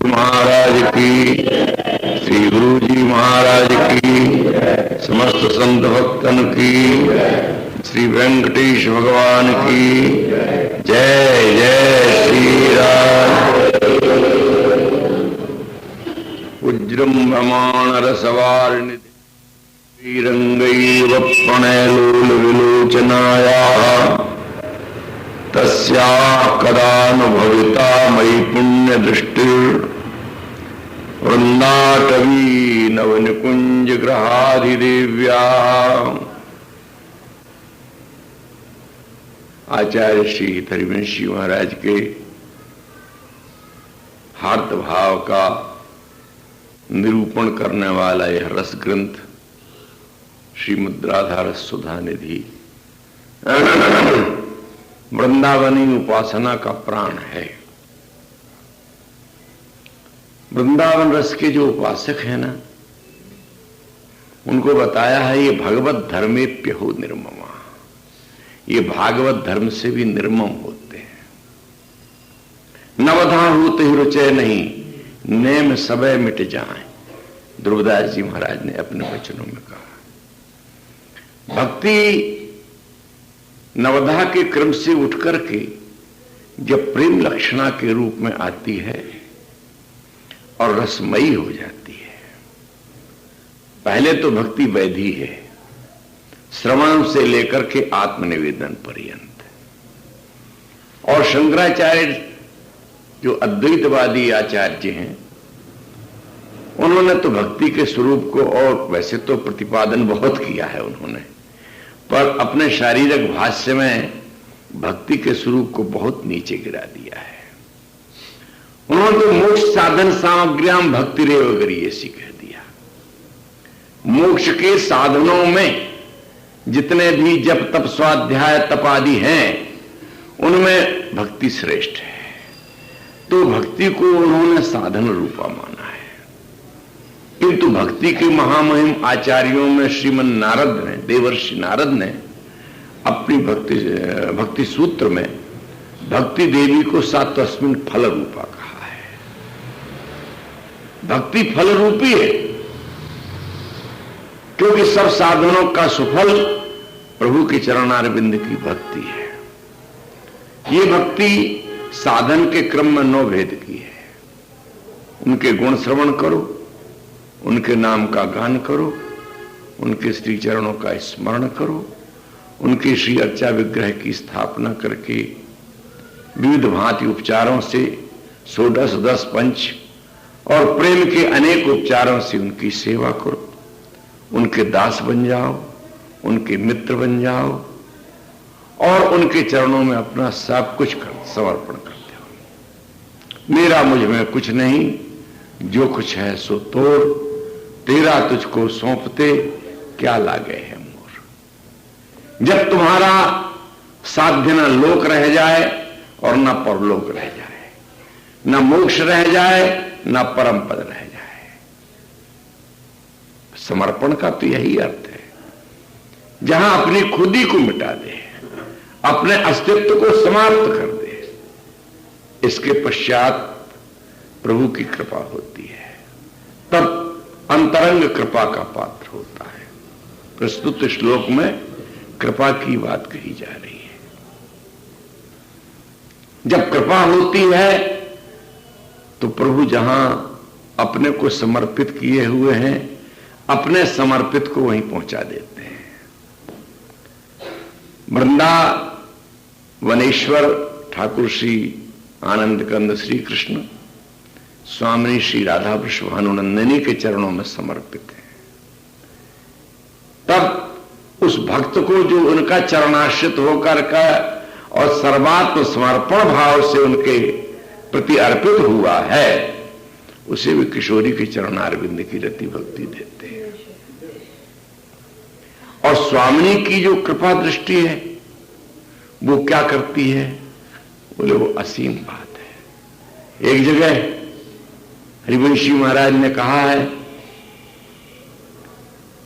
महाराज की, श्री गुरु जी महाराज की, समस्त संत भक्तन की, श्री वेंकटेश भगवान की जय जय श्री राम। उज्जृंभमाण रसवारिणि श्रीरंगैव प्रणयलोल विलोचनायाः तस्याः कदानुभविता मयि पुण्य दृष्टिर् वृंदाटवी नवनिकुंज ग्रहाधिदेव्या। आचार्य श्री हरिवंशी महाराज के हार्द भाव का निरूपण करने वाला यह रस ग्रंथ श्रीमद् राधा रस सुधा निधि वृंदावनी उपासना का प्राण है। वृंदावन रस के जो उपासक हैं ना, उनको बताया है ये भगवत धर्मेप्यहो निर्ममा, ये भागवत धर्म से भी निर्मम होते हैं। नवधा होते ही रुचय नहीं, नेम सबय मिट जाए, ध्रुवदास जी महाराज ने अपने वचनों में कहा। भक्ति नवधा के क्रम से उठकर के जब प्रेम लक्षणा के रूप में आती है और रसमयी हो जाती है। पहले तो भक्ति वैधि है, श्रवण से लेकर के आत्मनिवेदन पर्यंत। और शंकराचार्य जो अद्वैतवादी आचार्य हैं, उन्होंने तो भक्ति के स्वरूप को, और वैसे तो प्रतिपादन बहुत किया है उन्होंने, पर अपने शारीरिक भाष्य में भक्ति के स्वरूप को बहुत नीचे गिरा दिया है। उन्होंने तो मोक्ष साधन सामग्र्याम भक्ति रेव गरीयसी कह दिया। मोक्ष के साधनों में जितने भी जप तप स्वाध्याय तप आदि हैं, उनमें भक्ति श्रेष्ठ है। तो भक्ति को उन्होंने साधन रूपा माना है। किंतु भक्ति के महामहिम आचार्यों में श्रीमन नारद ने, देवर्षि नारद ने अपनी भक्ति सूत्र में भक्ति देवी को सात्वस्मिन फल रूपा कहा है। भक्ति फल रूपी है, क्योंकि सब साधनों का सुफल प्रभु के चरणारविंद की भक्ति है। ये भक्ति साधन के क्रम में 9 भेद की है। उनके गुण श्रवण करो, उनके नाम का गान करो, उनके श्री चरणों का स्मरण करो, उनके श्री अर्चा विग्रह की स्थापना करके विविध भांति उपचारों से 16 10 पंच और प्रेम के अनेक उपचारों से उनकी सेवा करो, उनके दास बन जाओ, उनके मित्र बन जाओ और उनके चरणों में अपना सब कुछ समर्पण करते हो। मेरा मुझ में कुछ नहीं, जो कुछ है सो तोड़, तेरा तुझको सौंपते क्या लागे है मोर। जब तुम्हारा साध्य न लोक रह जाए और न परलोक रह जाए, न मोक्ष रह जाए न परम पद रह जाए। समर्पण का तो यही अर्थ है, जहां अपनी खुदी को मिटा दे, अपने अस्तित्व को समाप्त कर दे, इसके पश्चात प्रभु की कृपा होती है, तब अंतरंग कृपा का पात्र होता है। प्रस्तुत श्लोक में कृपा की बात कही जा रही है। जब कृपा होती है तो प्रभु जहां अपने को समर्पित किए हुए हैं, अपने समर्पित को वहीं पहुंचा देते हैं। वृंदावनेश्वर ठाकुर श्री आनंद कंद श्री कृष्ण स्वामी श्री राधा वृषभानुनंदिनी के चरणों में समर्पित है। तब उस भक्त को जो उनका चरणाश्रित होकर का और सर्वात्म समर्पण भाव से उनके प्रति अर्पित हुआ है, उसे भी किशोरी के चरणारविंद की रति भक्ति देते हैं। और स्वामिनी की जो कृपा दृष्टि है वो क्या करती है, बोले वो असीम बात है। एक जगह हरिवंशी महाराज ने कहा है,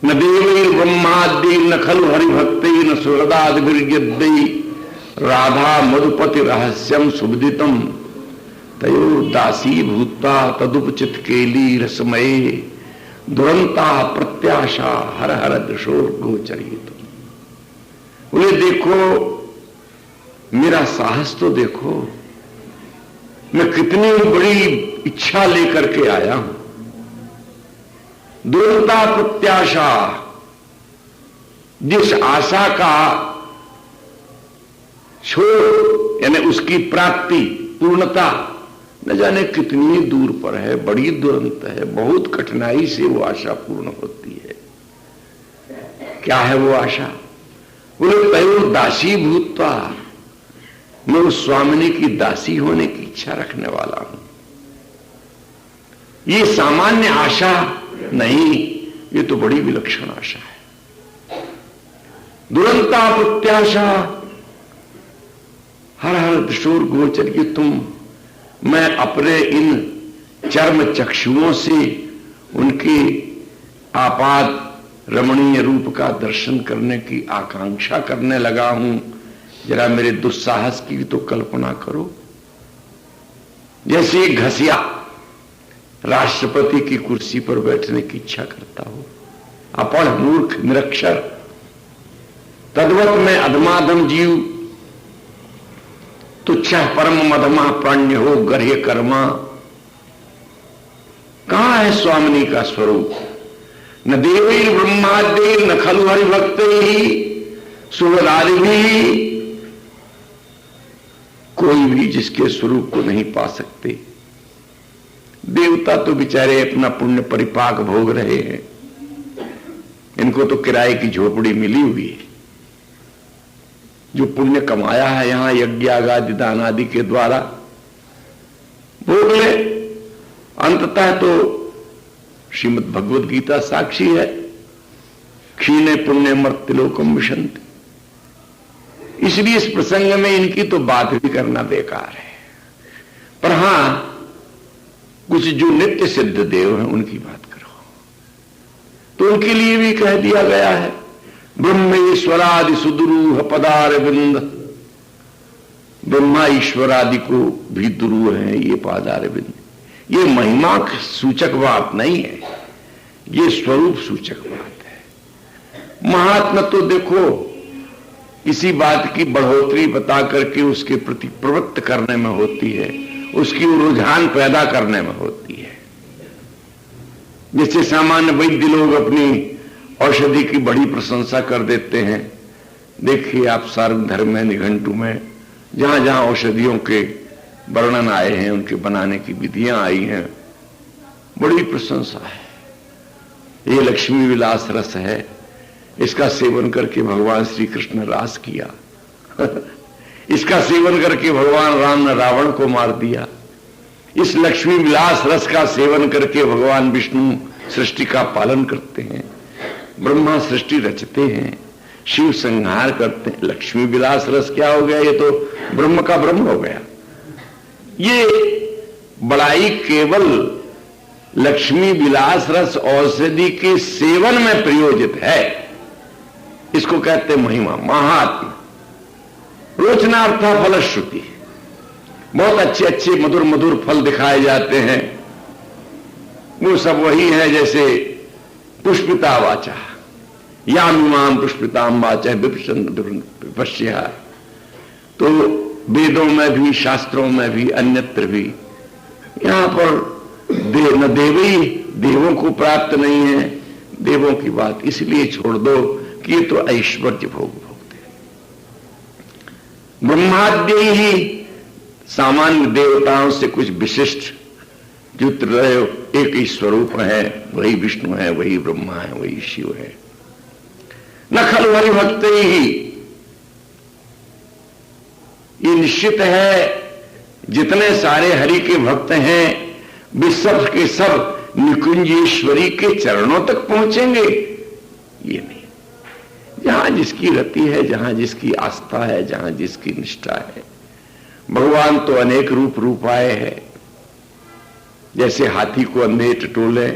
न देवी ब्रह्मादि न खलु हरिभक्ति न सुहृदादिर्यद्दि राधा मधुपति रहस्यम सुविदितम तयो दासी भूता तदुपचित केली रसमये दुरंता प्रत्याशा हर हर दिशोर गोचरित। बोले देखो मेरा साहस तो देखो, मैं कितनी बड़ी इच्छा लेकर के आया हूं। दुरंता प्रत्याशा, जिस आशा का छोड़ यानी उसकी प्राप्ति पूर्णता न जाने कितनी दूर पर है, बड़ी दुरंत है, बहुत कठिनाई से वो आशा पूर्ण होती है। क्या है वो आशा? बोले तयो दासी भूतवा, मैं उस स्वामिनी की दासी होने की इच्छा रखने वाला हूं। ये सामान्य आशा नहीं, ये तो बड़ी विलक्षण आशा है। दुरंता प्रत्याशा हर हर दिशोर गोचर की तुम, मैं अपने इन चर्म चक्षुओं से उनके आपात रमणीय रूप का दर्शन करने की आकांक्षा करने लगा हूं। जरा मेरे दुस्साहस की तो कल्पना करो। जैसे घसिया राष्ट्रपति की कुर्सी पर बैठने की इच्छा करता हो, अपढ़ मूर्ख निरक्षर, तद्वत में अधमाधम जीव, तुच्छा परम मधमा प्राण्य हो गर्ह्य कर्मा। कहां है स्वामिनी का स्वरूप? न देवी ब्रह्मादि न खलु हरिभक्त ही सुवरादि भी, कोई भी जिसके स्वरूप को नहीं पा सकते। देवता तो बेचारे अपना पुण्य परिपाक भोग रहे हैं, इनको तो किराए की झोपड़ी मिली हुई है। जो पुण्य कमाया है यहां यज्ञ आदि दान आदि के द्वारा भोग ले। अंततः तो श्रीमद् भगवद गीता साक्षी है, क्षीणे पुण्य मर्त्यलोकम विशंति। इसलिए इस प्रसंग में इनकी तो बात भी करना बेकार है। पर हां, कुछ जो नित्य सिद्ध देव हैं उनकी बात करो, तो उनके लिए भी कह दिया गया है ब्रह्मेश्वरादि सुदुरूह पदार बिंद। ब्रह्मा ईश्वरादि को भी दुरूह है ये पादार बिंद। ये महिमा सूचक बात नहीं है, ये स्वरूप सूचक बात है। महात्मा तो देखो किसी बात की बढ़ोतरी बता करके उसके प्रति प्रवृत्त करने में होती है, उसकी रुझान पैदा करने में होती है। जैसे सामान्य वैद्य लोग अपनी औषधि की बड़ी प्रशंसा कर देते हैं। देखिए आप सार्वधर्म धर्म में निघंटु में जहां जहां औषधियों के वर्णन आए हैं, उनके बनाने की विधियां आई हैं, बड़ी प्रशंसा है। ये लक्ष्मी विलास रस है, इसका सेवन करके भगवान श्री कृष्ण रास किया इसका सेवन करके भगवान राम ने रावण को मार दिया। इस लक्ष्मी विलास रस का सेवन करके भगवान विष्णु सृष्टि का पालन करते हैं, ब्रह्मा सृष्टि रचते हैं, शिव संहार करते हैं। लक्ष्मी विलास रस क्या हो गया? ये तो ब्रह्म का ब्रह्म हो गया। ये बड़ाई केवल लक्ष्मी विलास रस औषधि के सेवन में प्रयोजित है, इसको कहते महिमा, महात्मा। रोचनार्था फलश्रुति, बहुत अच्छे अच्छे मधुर मधुर फल दिखाए जाते हैं, वो सब वही है जैसे पुष्पिता वाचा, यामिमाम पुष्पिताम वाचा विपश्य। तो वेदों में भी शास्त्रों में भी अन्यत्र भी यहां पर न देवी देवों को प्राप्त नहीं है। देवों की बात इसलिए छोड़ दो कि ये तो ऐश्वर्य भोगते हैं। ब्रह्माद्य ही सामान्य देवताओं से कुछ विशिष्ट जो एक ही स्वरूप है, वही विष्णु है, वही ब्रह्मा है, वही शिव है। न खल हरि भक्त ही, ये निश्चित है जितने सारे हरि के भक्त हैं वे सब के सब निकुंजेश्वरी के चरणों तक पहुंचेंगे, ये नहीं। जहां जिसकी रति है, जहां जिसकी आस्था है, जहां जिसकी निष्ठा है। भगवान तो अनेक रूप आए हैं, जैसे हाथी को अंधे टटोले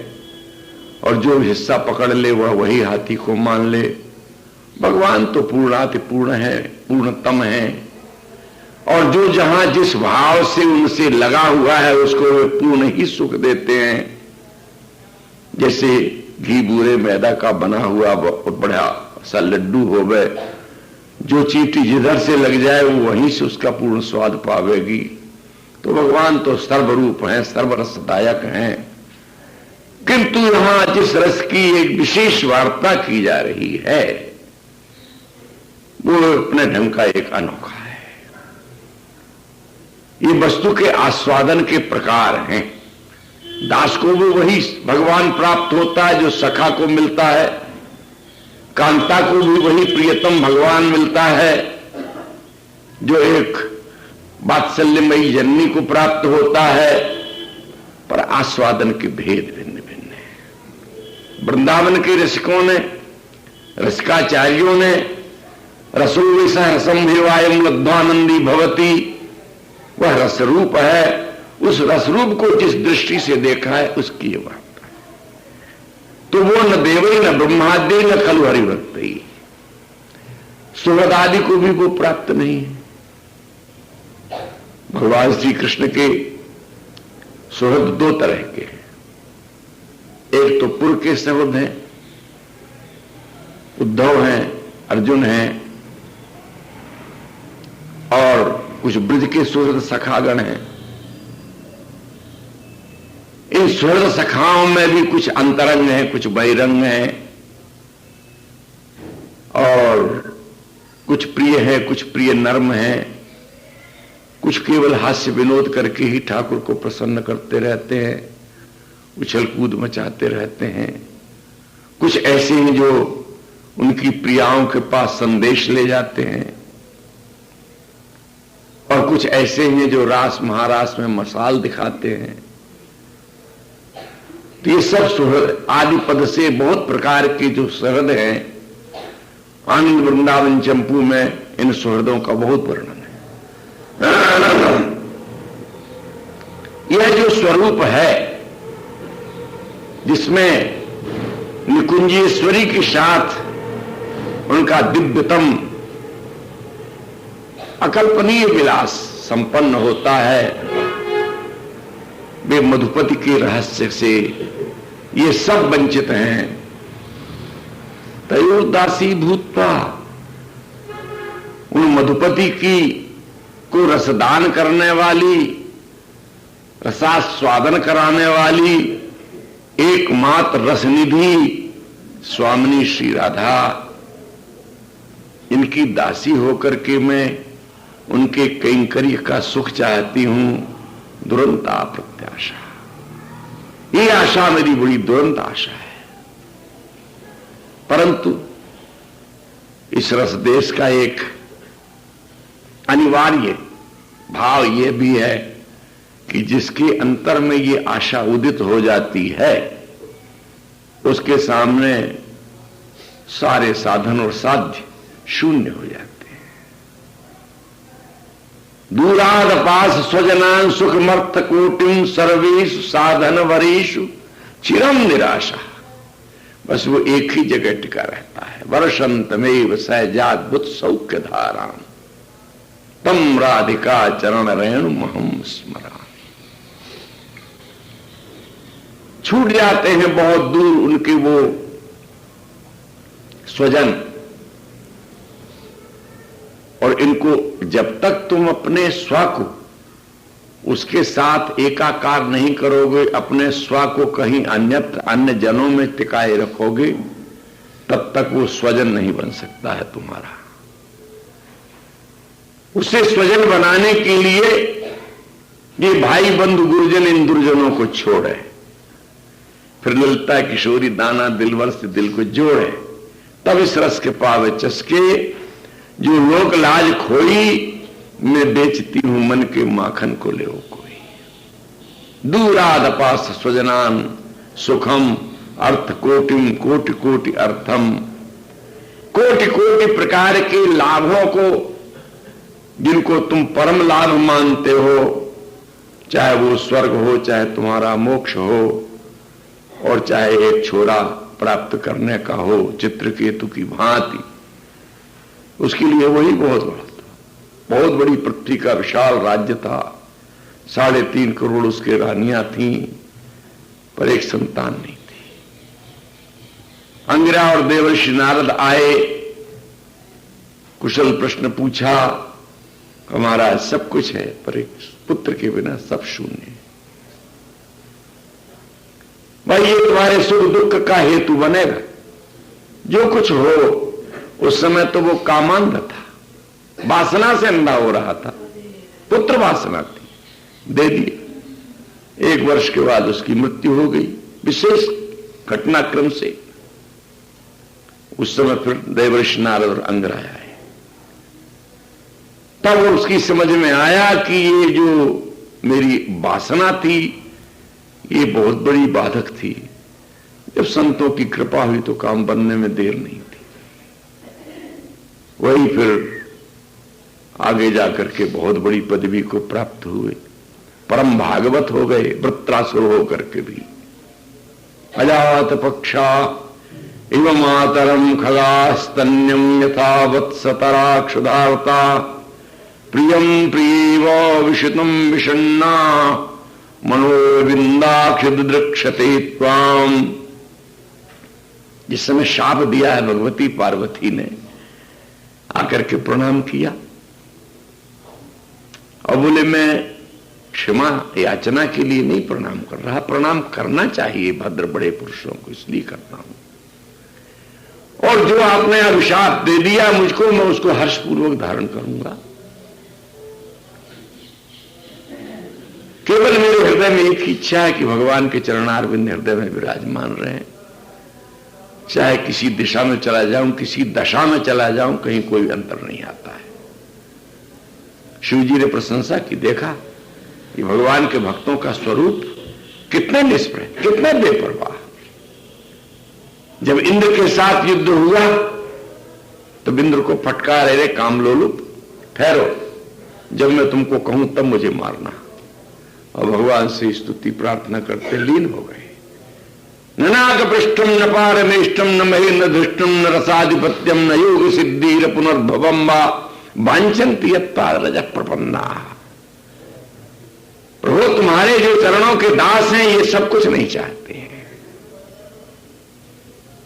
और जो हिस्सा पकड़ ले वह वही हाथी को मान ले। भगवान तो पूर्णाति पूर्ण है, पूर्णतम है। और जो जहां जिस भाव से उनसे लगा हुआ है उसको वे पूर्ण ही सुख देते हैं। जैसे घी बूरे मैदा का बना हुआ बड़ा सा लड्डू हो गए, जो चींटी जिधर से लग जाए वो वहीं से उसका पूर्ण स्वाद पावेगी। तो भगवान तो सर्वरूप हैं, सर्वरसदायक हैं, किंतु यहां जिस रस की एक विशेष वार्ता की जा रही है वो अपने ढंग का एक अनोखा है। ये वस्तु के आस्वादन के प्रकार हैं। दास को भी वही भगवान प्राप्त होता है जो सखा को मिलता है, कांता को भी वही प्रियतम भगवान मिलता है जो एक वात्सल्यमयी जननी को प्राप्त होता है, पर आस्वादन के भेद भिन्न भिन्न है। वृंदावन के रसिकों ने, रसिकाचार्यों ने रसो विषय रसम भिवायम लब्धानंदी भवती, वह रसरूप है, उस रसरूप को जिस दृष्टि से देखा है उसकी ये बात है। तो वो न देवे न ब्रह्मादि न खलु हरिभक्ति, सुहृद आदि को भी वो प्राप्त नहीं है। भगवान श्री कृष्ण के सुहृद दो तरह के हैं, एक तो पुर के सुहृद हैं, उद्धव हैं, अर्जुन हैं, और कुछ ब्रज के सुहृद सखागण हैं। इन सुहृद सखाओं में भी कुछ अंतरंग हैं, कुछ बहिरंग हैं, और कुछ प्रिय है, कुछ प्रिय नर्म हैं, कुछ केवल हास्य विनोद करके ही ठाकुर को प्रसन्न करते रहते हैं, उछल कूद मचाते रहते हैं। कुछ ऐसे हैं जो उनकी प्रियाओं के पास संदेश ले जाते हैं, और कुछ ऐसे हैं जो रास महारास में मसाल दिखाते हैं। तो ये सब सुहृद आदि पद से बहुत प्रकार के जो सुहृद हैं, आनंद वृंदावन चंपू में इन सुहृदों का बहुत वर्णन है। यह जो स्वरूप है जिसमें निकुंजेश्वरी के साथ उनका दिव्यतम अकल्पनीय विलास संपन्न होता है, वे मधुपति के रहस्य से ये सब वंचित हैं। तयोदासी भूत्वा, उन मधुपति की को रसदान करने वाली, रसास्वादन कराने वाली एकमात्र रसनिधि स्वामिनी श्री राधा, इनकी दासी होकर के मैं उनके कैंकर्य का सुख चाहती हूं। दुरंता प्रत्याशा, ये आशा मेरी बड़ी दुरंत आशा है। परंतु इस रस देश का एक अनिवार्य भाव यह भी है कि जिसके अंतर में ये आशा उदित हो जाती है उसके सामने सारे साधन और साध्य शून्य हो जाते हैं। दूराद पास स्वजनान सुखमर्थ कोटिम सर्वेषु साधन वरेषु चिरम निराशा, बस वो एक ही जगह टिका रहता है। वर्षंतमेव सहजाद्भुत सौख्य धाराम तम राधिका चरण रेणु महम स्मरामि। छूट जाते हैं बहुत दूर उनके वो स्वजन, और इनको जब तक तुम अपने स्व को उसके साथ एकाकार नहीं करोगे, अपने स्व को कहीं अन्यत्र अन्य जनों में टिकाए रखोगे, तब तक वो स्वजन नहीं बन सकता है तुम्हारा। उसे स्वजन बनाने के लिए ये भाई बंधु गुरुजन इन दुर्जनों को छोड़े, फिर ललता किशोरी दाना दिलवर से दिल को जोड़े, तब इस रस के पावे चस्के जो लोक लाज खोई, मैं बेचती हूं मन के माखन को ले कोई। दूराद पास स्वजनान सुखम अर्थ कोटिम कोटि कोटि अर्थम, कोटि कोटि प्रकार के लाभों को जिनको तुम परम लाभ मानते हो, चाहे वो स्वर्ग हो, चाहे तुम्हारा मोक्ष हो, और चाहे एक छोरा प्राप्त करने का हो चित्रकेतु की भांति, उसके लिए वही बहुत बड़ा था। बहुत बड़ी पृथ्वी का विशाल राज्य था, 3.5 करोड़ उसके रानियां थीं, पर एक संतान नहीं थी। अंगिरा और देवर्षि नारद आए, कुशल प्रश्न पूछा, हमारा सब कुछ है पर एक पुत्र के बिना सब शून्य है। भाई ये तुम्हारे सुख दुख का हेतु बनेगा। जो कुछ हो उस समय तो वो कामांध था, वासना से अंधा हो रहा था, पुत्र वासना थी, दे दिए। 1 वर्ष के बाद उसकी मृत्यु हो गई विशेष घटनाक्रम से। उस समय फिर देवर्षि नारद और अंगिरा आए, तब उसकी समझ में आया कि ये जो मेरी वासना थी ये बहुत बड़ी बाधक थी। जब संतों की कृपा हुई तो काम बनने में देर नहीं थी। वही फिर आगे जाकर के बहुत बड़ी पदवी को प्राप्त हुए, परम भागवत हो गए, वृत्रासुर होकर के भी। अजात पक्षा इव मातरम खगास्तन्यम यथा वत्सतरा क्षुधार्ता प्रियम प्रियव विषितम विषन्ना मनोविंदाक्षुद्रक्षते त्वाम। जिस समय शाप दिया है भगवती पार्वती ने, आकर के प्रणाम किया और बोले मैं क्षमा याचना के लिए नहीं प्रणाम कर रहा, प्रणाम करना चाहिए भद्र बड़े पुरुषों को, इसलिए करता हूं। और जो आपने अभिशाप दे दिया मुझको, मैं उसको हर्षपूर्वक धारण करूंगा। केवल मेरे हृदय में एक इच्छा है कि भगवान के चरणारविंद हृदय में विराजमान रहे। चाहे किसी दिशा में चला जाऊं, किसी दशा में चला जाऊं, कहीं कोई अंतर नहीं आता है। शिव जी ने प्रशंसा की, देखा कि भगवान के भक्तों का स्वरूप कितने निष्प्रह, कितने बेपरवाह। जब इंद्र के साथ युद्ध हुआ तो इंद्र को फटकार, रे कामलोलुप ठहरो, जब मैं तुमको कहूं तब मुझे मारना। और भगवान से स्तुति प्रार्थना करते लीन हो गए। न नाग पृष्ठम न पारमेष्टम न महे न धृष्टम न रसाधिपत्यम न योग सिद्धि पुनर्भवम वा वांछन्ति यत्पादरज प्रपन्ना। प्रभु तुम्हारे जो चरणों के दास हैं ये सब कुछ नहीं चाहते हैं,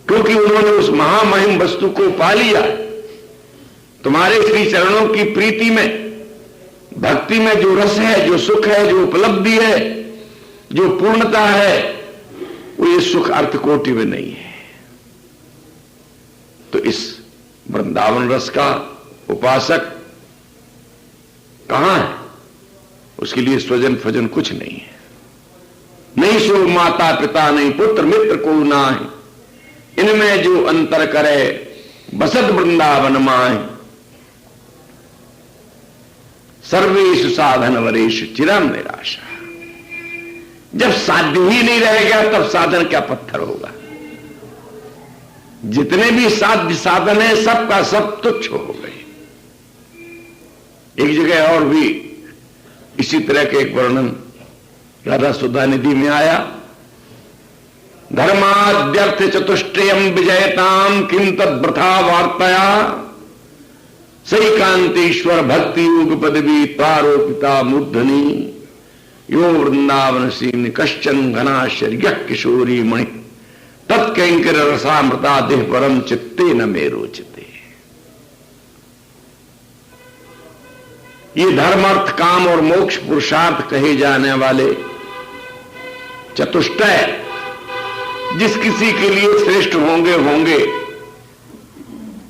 क्योंकि उन्होंने उस महामहिम वस्तु को पा लिया। तुम्हारे श्री चरणों की प्रीति में, भक्ति में जो रस है, जो सुख है, जो उपलब्धि है, जो पूर्णता है, वो ये सुख अर्थ कोटि में नहीं है। तो इस वृंदावन रस का उपासक कहां है? उसके लिए स्वजन फजन कुछ नहीं है। नहीं सो माता पिता नहीं पुत्र मित्र को नाहि, इनमें जो अंतर करे बसत वृंदावन माहि। सर्वेषु साधन वरेषु चिरम निराशा। जब साध्य ही नहीं रहेगा तब साधन क्या पत्थर होगा। जितने भी साध्य साधन है सबका सब तुच्छ हो गए। एक जगह और भी इसी तरह के एक वर्णन राधा सुधा निधि में आया। धर्माद्यर्थ चतुष्टयम विजयताम किम तद्वृथा वार्तया सही कांतीश्वर भक्ति योग पदवी तारोपिता मूर्धनी यो वृंदावन सीन कश्चन घनाश्चर्य किशोरी मणि तत्कैंकर रसामृता देह परम चित्ते न मे रोचते। ये धर्म अर्थ काम और मोक्ष पुरुषार्थ कहे जाने वाले चतुष्टय जिस किसी के लिए श्रेष्ठ होंगे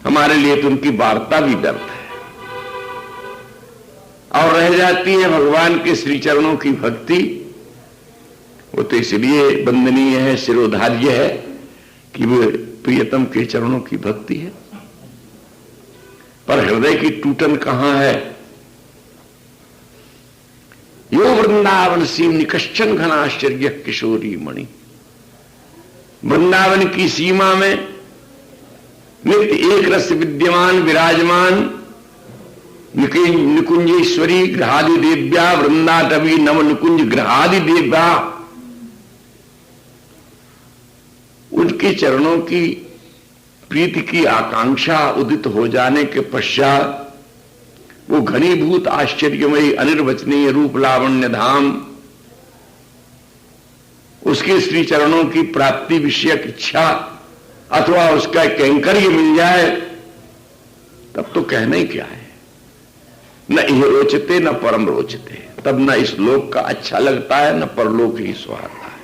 हमारे लिए तो उनकी वार्ता भी व्यर्थ है। और रह जाती है भगवान के श्री चरणों की भक्ति। वो तो इसलिए वंदनीय है, शिरोधार्य है कि वो प्रियतम के चरणों की भक्ति है। पर हृदय की टूटन कहां है? यो वृंदावन सीम निकश्चन घनाश्चर्य किशोरी मणि। वृंदावन की सीमा में नित्य एक रस विद्यमान विराजमान निकुंजेश्वरी ग्रहादि देव्या वृंदाटवी नव निकुंज ग्रहादि देव्या, उनके चरणों की प्रीति की आकांक्षा उदित हो जाने के पश्चात वो घनीभूत आश्चर्यमयी अनिर्वचनीय रूप लावण्य धाम, उसके श्री चरणों की प्राप्ति विषयक इच्छा अथवा उसका कैंकर्य मिल जाए, तब तो कहना ही क्या है। न यह रोचते न परम रोचते, तब न इस लोक का अच्छा लगता है न परलोक ही सुहाता है।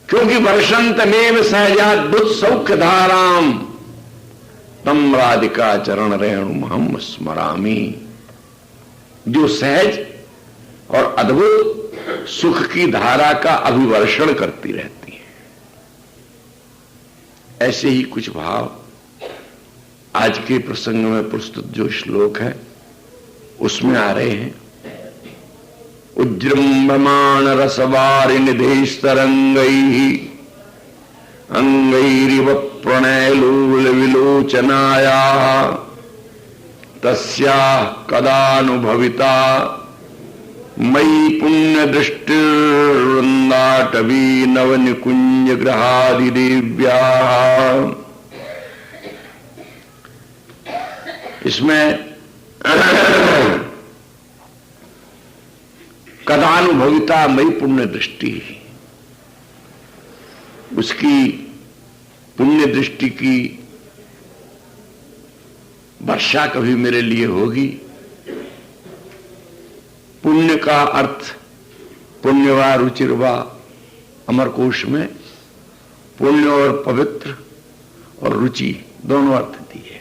क्योंकि वर्षंतमेव सहजाद्भुत सौख्य धाराम तम राधिका चरण रेणु हम स्मरामी। जो सहज और अद्भुत सुख की धारा का अभिवर्षण करती रहती है। ऐसे ही कुछ भाव आज के प्रसंग में प्रस्तुत जो श्लोक है उसमें आ रहे हैं। उज्जृंभमाण रसवारि निधेस्तरंगैः अंगैरिव प्रणयलोल विलोचनायाः तस्याः कदानुभविता मयि पुण्य दृष्टिर्वृंदाटवी नव निकुंज ग्रहादिदेव्या। इसमें कदानुभविता मयि पुण्य दृष्टि, उसकी पुण्य दृष्टि की वर्षा कभी मेरे लिए होगी। पुण्य का अर्थ पुण्यवा रुचिरवा अमरकोश में पुण्य और पवित्र और रुचि दोनों अर्थ दिए।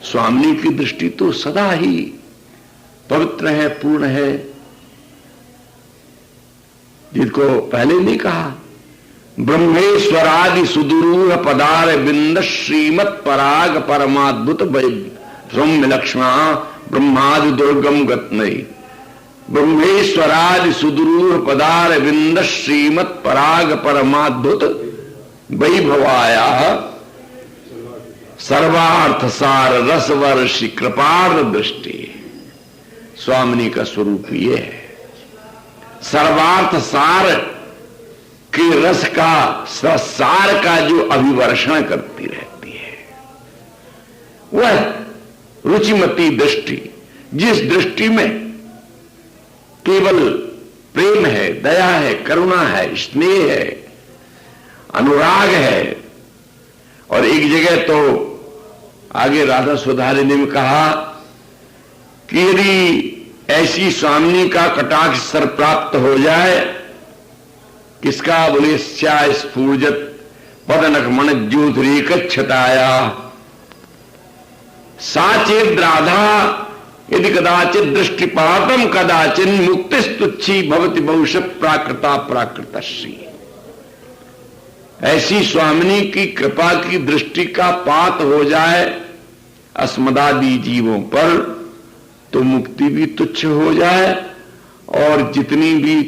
स्वामिनी की दृष्टि तो सदा ही पवित्र है, पूर्ण है, जिनको पहले नहीं कहा ब्रह्मेश्वरादि सुदूर पदार बिंद श्रीमत पराग परमाद्भुत सौम्य लक्ष्मणा ब्रह्मादि दुर्गम गतनई। ब्रह्मेश्वरादि सुदूर पदार बिंद श्रीमत पराग परमाद्भुत वैभवाया सर्वार्थ सार रसवर्षि कृपार्थ दृष्टि। स्वामिनी का स्वरूप ये है, सर्वार्थ सार के रस का सार का जो अभिवर्षण करती रहती है, वह रुचिमती दृष्टि, जिस दृष्टि में केवल प्रेम है, दया है, करुणा है, स्नेह है, अनुराग है। और एक जगह तो आगे राधा सुधारिणी में कहा कि यदि ऐसी स्वामिनी का कटाक्ष सर प्राप्त हो जाए, किसका बोले स्या स्फूर्जत पदनक मन ज्योतिरेकच्छताया साचेद राधा यदि कदाचित दृष्टिपातम कदाचिन मुक्तिस्तुच्छी भवति बहुश प्राकृता प्राकृतश्री। ऐसी स्वामिनी की कृपा की दृष्टि का पात हो जाए अस्मदादि जीवों पर तो मुक्ति भी तुच्छ हो जाए, और जितनी भी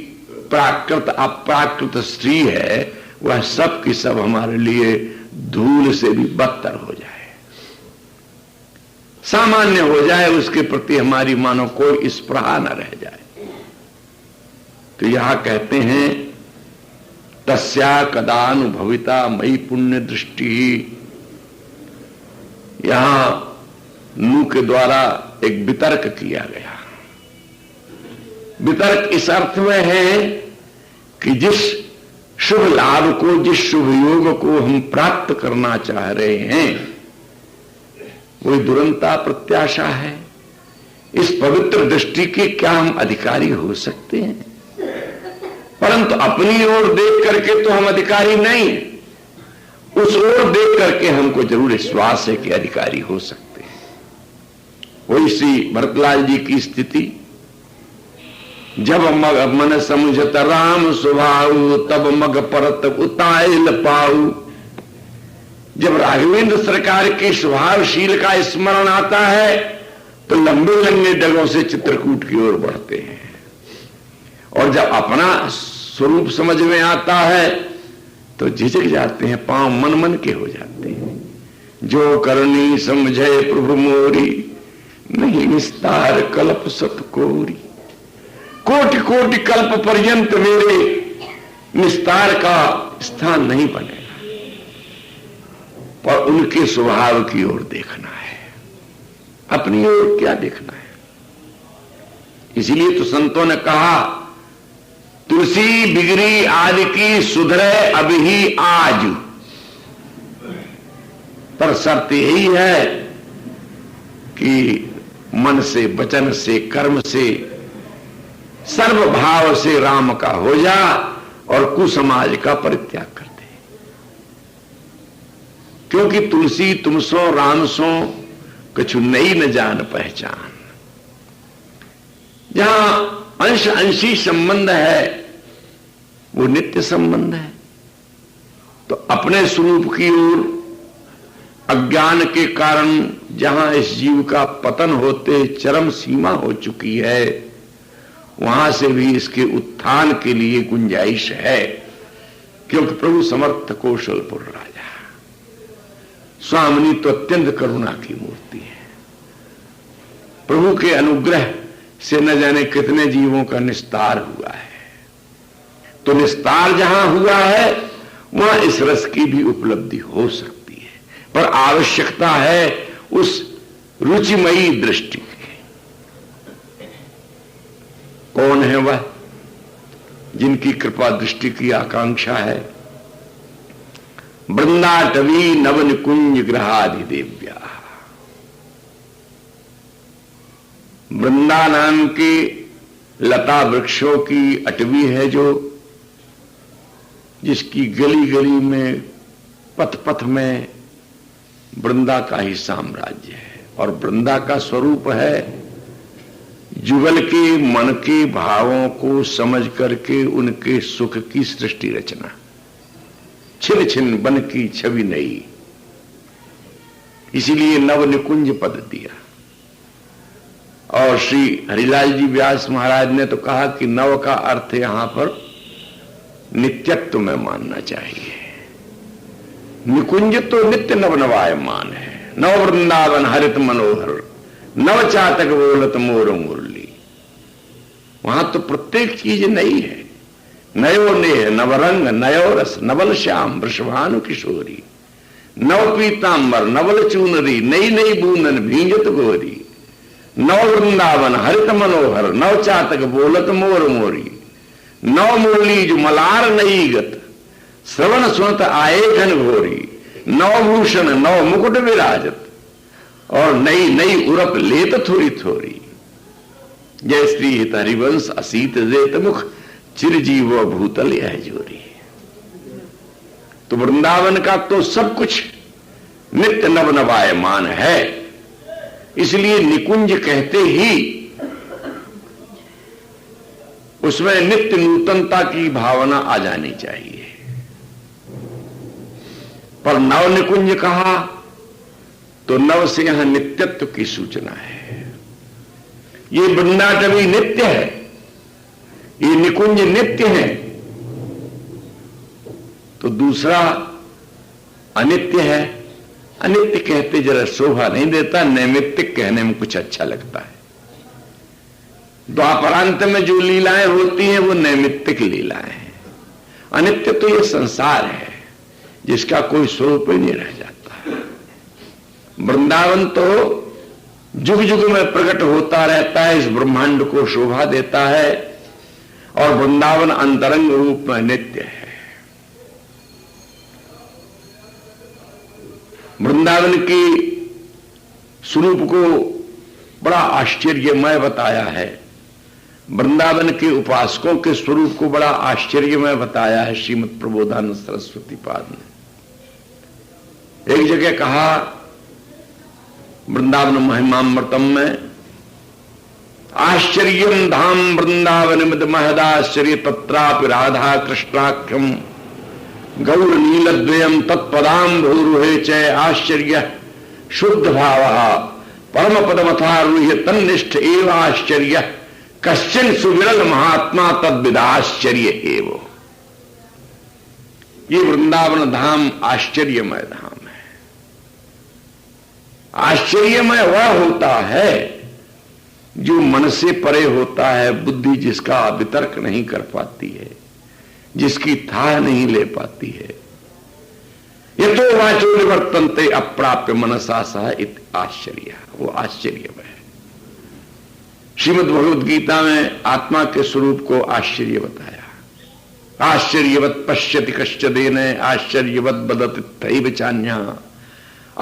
प्राकृत अप्राकृत स्त्री है वह सब की सब हमारे लिए धूल से भी बदतर हो जाए, सामान्य हो जाए, उसके प्रति हमारी मानो कोई स्पृहा न रह जाए। तो यहां कहते हैं तस्या कदानुभविता मयि पुण्य दृष्टि। यहां नू के द्वारा एक वितर्क किया गया। वितर्क इस अर्थ में है कि जिस शुभ लाभ को, जिस शुभ योग को हम प्राप्त करना चाह रहे हैं वही दुरंता प्रत्याशा है। इस पवित्र दृष्टि के क्या हम अधिकारी हो सकते हैं? परंतु अपनी ओर देख करके तो हम अधिकारी नहीं, उस ओर देख करके हमको जरूर विश्वास है कि अधिकारी हो सकते हैं। वही श्री भरतलाल जी की स्थिति, जब मग मन समझत राम सुभाऊ तब मग परत उताइल पाऊ। जब राघवेंद्र सरकार के स्वभावशील का स्मरण आता है तो लंबे लंबे डगों से चित्रकूट की ओर बढ़ते हैं, और जब अपना स्वरूप समझ में आता है तो झिझक जाते हैं, पांव मन मन के हो जाते हैं। जो करनी समझे प्रभु मोरी नहीं विस्तार कल्प सतकोरी। कोटि कोटि कल्प पर्यंत मेरे निस्तार का स्थान नहीं बनेगा, पर उनके स्वभाव की ओर देखना है। अपनी ओर क्या देखना है। इसीलिए तो संतों ने कहा, तुलसी बिगड़ी आदि की सुधरे अभी ही आज, पर शर्त यही है कि मन से, वचन से, कर्म से, सर्वभाव से राम का हो जा और कुसमाज का परित्याग कर दे। क्योंकि तुलसी तुम सो राम सो कछु नई न जान पहचान। जहां अंश अंशी संबंध है वो नित्य संबंध है। तो अपने स्वरूप की ओर अज्ञान के कारण जहां इस जीव का पतन होते चरम सीमा हो चुकी है, वहां से भी इसके उत्थान के लिए गुंजाइश है। क्योंकि प्रभु समर्थ कौशलपुर राजा स्वामिनी तो अत्यंत करुणा की मूर्ति है। प्रभु के अनुग्रह से न जाने कितने जीवों का निस्तार हुआ है। तो निस्तार जहां हुआ है वहां इस रस की भी उपलब्धि हो सकती है, पर आवश्यकता है उस रुचिमयी दृष्टि की। कौन है वह जिनकी कृपा दृष्टि की आकांक्षा है? वृंदाटवी नव निकुंज ग्रहाधिदेव्या। वृंदा नाम की लता वृक्षों की अटवी है जो, जिसकी गली गली में, पथ पथ में वृंदा का ही साम्राज्य है। और वृंदा का स्वरूप है जुगल के मन के भावों को समझ करके उनके सुख की सृष्टि रचना। छिन छिन बन की छवि नई, इसीलिए नव निकुंज पद दिया। और श्री हरिलाल जी व्यास महाराज ने तो कहा कि नव का अर्थ यहां पर नित्यत्व में मानना चाहिए। निकुंज तो नित्य नवनवायमान है। नव वृंदावन हरित मनोहर, नव चातक बोलत मोर मुरली। वहां तो प्रत्येक चीज नई है। नयो नेह नवरंग नयो रस नवल श्याम वृषभानु किशोरी, नव पीतांबर नवल चूनरी, नई नई बूंदन भींजत गोरी। नव वृंदावन हरित मनोहर, नव चातक बोलत मोर मोरी। नव मुरली जो मलार नई गत, श्रवण सुनत आए घन घोरी। नव भूषण नव मुकुट विराजत, और नई नई उरप लेत थोड़ी थोड़ी। जय श्री हित हरिवंश असीत जेत मुख, चिरजीव भूतल यह जोरी। तो वृंदावन का तो सब कुछ नित्य नवनवायमान है। इसलिए निकुंज कहते ही उसमें नित्य नूतनता की भावना आ जानी चाहिए। पर नव निकुंज कहा तो नव से यहां नित्यत्व की सूचना है। ये वृंदाटवी नित्य है, ये निकुंज नित्य है, तो दूसरा अनित्य है। अनित्य कहते जरा शोभा नहीं देता, नैमित्तिक कहने में कुछ अच्छा लगता है। द्वापरांत में जो लीलाएं होती हैं वो नैमित्तिक लीलाएं हैं। अनित्य तो ये संसार है जिसका कोई स्वरूप ही नहीं रह जाता। वृंदावन तो जुग जुग में प्रकट होता रहता है, इस ब्रह्मांड को शोभा देता है। और वृंदावन अंतरंग रूप में नित्य है। वृंदावन की स्वरूप को बड़ा आश्चर्यमय बताया है। वृंदावन के उपासकों के स्वरूप को बड़ा आश्चर्यमय बताया है श्रीमद प्रबोधानंद सरस्वती पाद ने। एक जगह कहा वृंदावन महिमामृतम में, आश्चर्यम धाम वृंदावन मिद महदाश्चर्य तत्रापि राधा कृष्णाख्यम गौर नीलद्वयम तत्पदाम भूरुहे च आश्चर्य शुद्ध भाव परम पदमथारूह्य तन्निष्ठ एव आश्चर्य कश्चिन सुविरल महात्मा तद्विदाश्चर्य एव। ये वृंदावन धाम आश्चर्यमय धाम है। आश्चर्यमय वह होता है जो मन से परे होता है, बुद्धि जिसका वितर्क नहीं कर पाती है, जिसकी थाह नहीं ले पाती है। ये तो वाचो निवर्तनते अप्राप्य मनसा सह इत आश्चर्य, वो आश्चर्य है। श्रीमद् भगवद गीता में आत्मा के स्वरूप को आश्चर्य बताया। आश्चर्यवत पश्यति कश्चिदेन आश्चर्यवत बदति तैव चान्या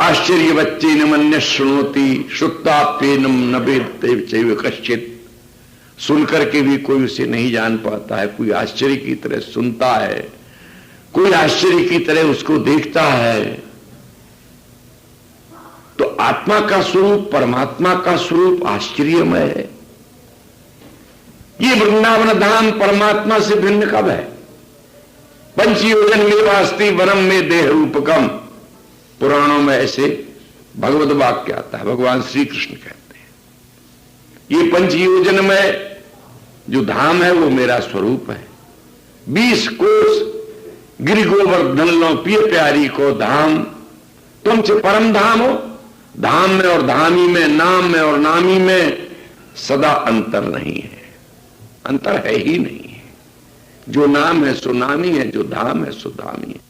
आश्चर्यवच्चेन मन्य शृणोति श्रुत्वाप्येनम न वेत्तैव चैव कश्चित्। सुनकर के भी कोई उसे नहीं जान पाता है। कोई आश्चर्य की तरह सुनता है, कोई आश्चर्य की तरह उसको देखता है। तो आत्मा का स्वरूप, परमात्मा का स्वरूप आश्चर्यमय है। ये वृंदावन धाम परमात्मा से भिन्न कब है? पंचयोजन में वास्ति वनम में देह रूपकम। पुराणों में ऐसे भगवत वाक्य आता है, भगवान श्री कृष्ण कहते हैं ये पंचयोजन में जो धाम है वो मेरा स्वरूप है। 20 कोस गिरि गोवर्धन लो पिय प्यारी को धाम, तुमसे परम धाम हो। धाम में और धामी में, नाम में और नामी में सदा अंतर नहीं है, अंतर है ही नहीं है। जो नाम है सो नामी है, जो धाम है सो धामी है।